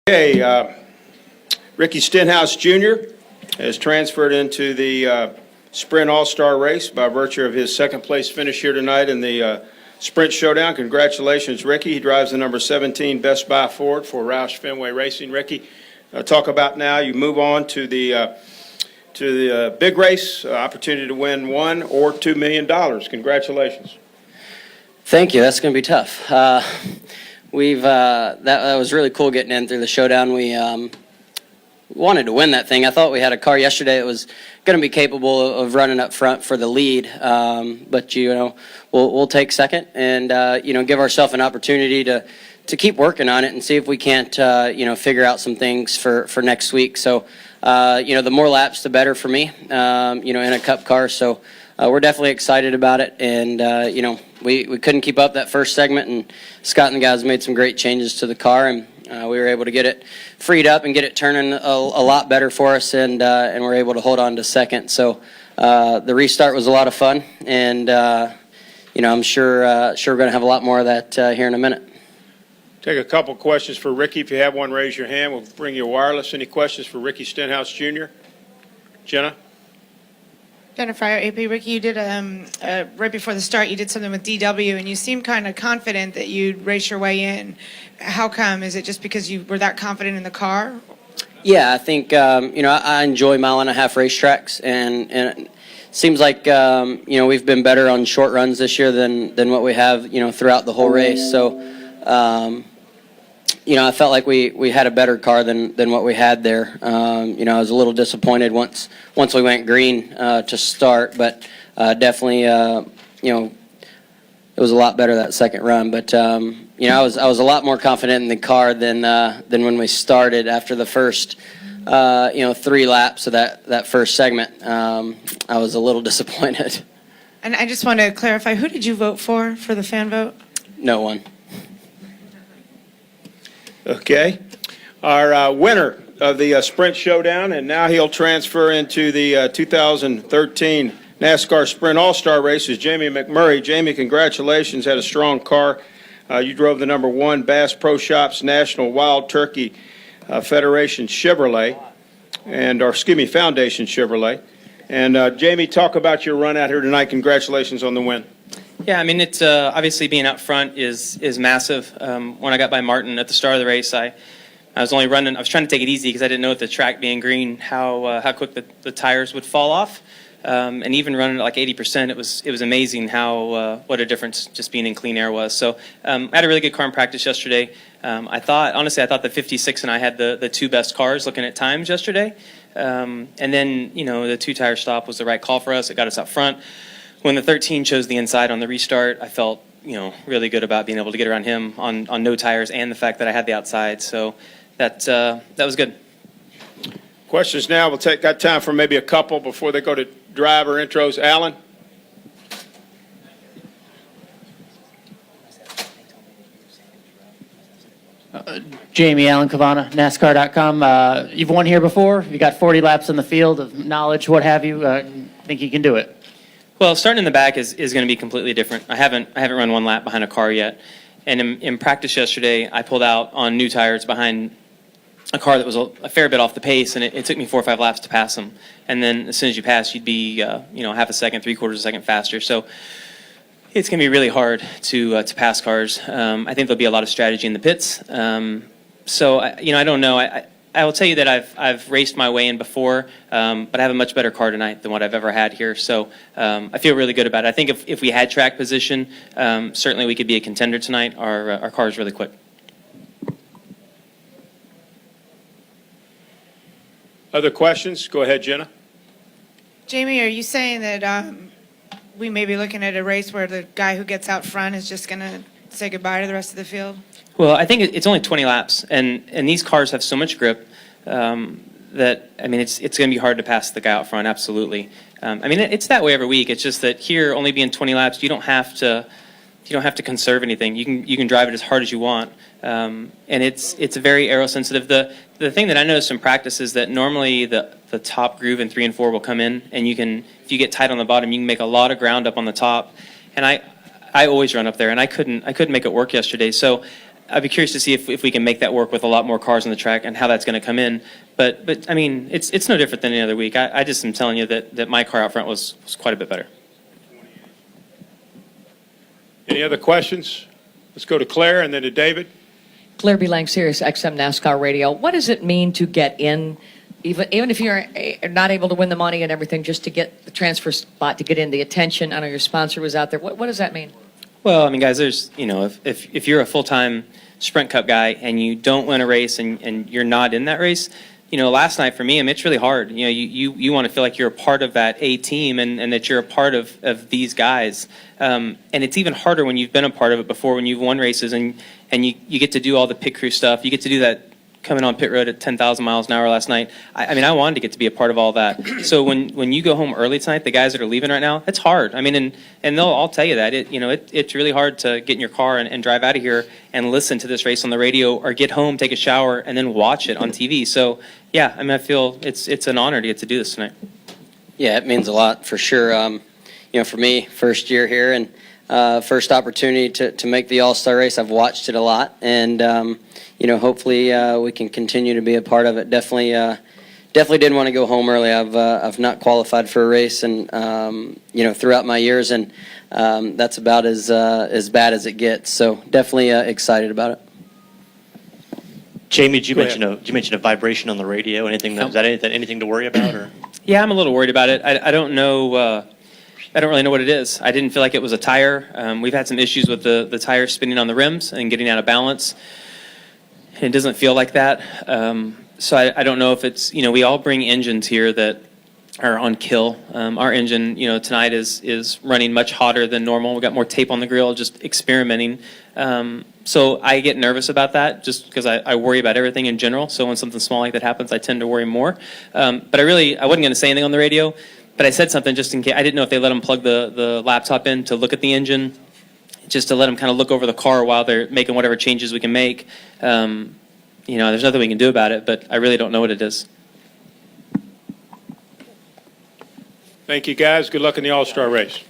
Okay, Ricky Stenhouse Jr. has transferred into the Sprint All-Star race by virtue of his second-place finish here tonight in the Sprint Showdown. Congratulations, Ricky. He drives the number 17 Best Buy Ford for Roush Fenway Racing. Ricky, talk about now you move on to the big race, opportunity to win $1 or $2 million. Congratulations. Thank you. That's going to be tough. That was really cool getting in through the Showdown. We wanted to win that thing. I thought we had a car yesterday that was going to be capable of running up front for the lead, but we'll take second and give ourselves an opportunity to keep working on it and see if we can't figure out some things for next week. So the more laps the better for me in a cup car. So we're definitely excited about it, and we couldn't keep up that first segment, and Scott and the guys made some great changes to the car, and we were able to get it freed up and get it turning a lot better for us, and we're able to hold on to second. So the restart was a lot of fun, and I'm sure we're going to have a lot more of that here in a minute. Take a couple questions for Ricky. If you have one, raise your hand. We'll bring you wireless. Any questions for Ricky Stenhouse Jr.? Jenna? Jennifer, AP, Ricky, you did right before the start, you did something with DW, and you seemed kind of confident that you'd race your way in. How come? Is it just because you were that confident in the car? Yeah, I think I enjoy mile-and-a-half racetracks, and it seems like we've been better on short runs this year than what we have throughout the whole race. So I felt like we had a better car than what we had there. I was a little disappointed once we went green to start, but definitely it was a lot better that second run. But I was a lot more confident in the car than when we started after the first 3 laps of that first segment. I was a little disappointed. And I just want to clarify, who did you vote for the fan vote? No one. Okay. Our winner of the Sprint Showdown, and now he'll transfer into the 2013 NASCAR Sprint All-Star race, is Jamie McMurray. Jamie, congratulations. Had a strong car. You drove the number 1 Bass Pro Shops National Wild Turkey Federation Chevrolet, Foundation Chevrolet. And Jamie, talk about your run out here tonight. Congratulations on the win. Yeah, I mean, it's obviously being out front is massive. When I got by Martin at the start of the race, I was only running. I was trying to take it easy because I didn't know with the track being green how quick the tires would fall off. And even running at like 80%, it was amazing what a difference just being in clean air was. So I had a really good car in practice yesterday. I thought the 56 and I had the 2 best cars looking at times yesterday. And then the 2-tire stop was the right call for us. It got us out front. When the 13 chose the inside on the restart, I felt really good about being able to get around him on no tires, and the fact that I had the outside. So that was good. Questions now. Got time for maybe a couple before they go to driver intros. Alan? Jamie, Alan Cavana, NASCAR.com. You've won here before. You got 40 laps in the field of knowledge, what have you. Think you can do it? Well, starting in the back is going to be completely different. I haven't run 1 lap behind a car yet, and in practice yesterday, I pulled out on new tires behind a car that was a fair bit off the pace, and it took me 4 or 5 laps to pass them. And then as soon as you pass, you'd be half a second, 3/4 a second faster. So it's going to be really hard to pass cars. I think there'll be a lot of strategy in the pits. So I don't know. I will tell you that I've raced my way in before, but I have a much better car tonight than what I've ever had here. So I feel really good about it. I think if we had track position, certainly we could be a contender tonight. Our car is really quick. Other questions? Go ahead, Jenna. Jamie, are you saying that we may be looking at a race where the guy who gets out front is just going to say goodbye to the rest of the field? Well, I think it's only 20 laps, and these cars have so much grip that it's going to be hard to pass the guy out front. Absolutely. It's that way every week. It's just that here, only being 20 laps, you don't have to conserve anything. You can drive it as hard as you want, and it's very aerosensitive. The thing that I noticed in practice is that normally the top groove in 3 and 4 will come in, and if you get tight on the bottom, you can make a lot of ground up on the top. And I always run up there, and I couldn't make it work yesterday. So I'd be curious to see if we can make that work with a lot more cars on the track and how that's going to come in. But I mean, it's no different than any other week. I just am telling you that my car out front was quite a bit better. Any other questions? Let's go to Claire and then to David. Claire B. Lang, Sirius XM NASCAR Radio. What does it mean to get in, even if you're not able to win the money and everything, just to get the transfer spot, to get in the attention? I know your sponsor was out there. What does that mean? Well, I mean, guys, there's, if you're a full-time Sprint Cup guy and you don't win a race and you're not in that race, last night for me, I mean, it's really hard. You want to feel like you're a part of that A team and that you're a part of these guys. And it's even harder when you've been a part of it before, when you've won races and you get to do all the pit crew stuff. You get to do that coming on pit road at 10,000 miles an hour last night. I mean, I wanted to get to be a part of all that. So when you go home early tonight, the guys that are leaving right now, it's hard. I mean, and they'll all tell you that. It's really hard to get in your car and drive out of here and listen to this race on the radio, or get home, take a shower, and then watch it on TV. So, yeah, I mean, I feel it's an honor to get to do this tonight. Yeah, it means a lot for sure. For me, first year here and first opportunity to make the All-Star race. I've watched it a lot, and hopefully we can continue to be a part of it. Definitely didn't want to go home early. I've not qualified for a race, and throughout my years, and that's about as bad as it gets. So definitely excited about it. Jamie, did you mention a vibration on the radio? Is that anything to worry about, or? Yeah, I'm a little worried about it. I don't know. I don't really know what it is. I didn't feel like it was a tire. We've had some issues with the tires spinning on the rims and getting out of balance. It doesn't feel like that. So I don't know if it's, we all bring engines here that are on kill. Our engine, tonight is running much hotter than normal. We've got more tape on the grill, just experimenting. So I get nervous about that just because I worry about everything in general. So when something small like that happens, I tend to worry more. But I wasn't going to say anything on the radio, but I said something just in case. I didn't know if they let them plug the laptop in to look at the engine, just to let them kind of look over the car while they're making whatever changes we can make. There's nothing we can do about it, but I really don't know what it is. Thank you, guys. Good luck in the All-Star race.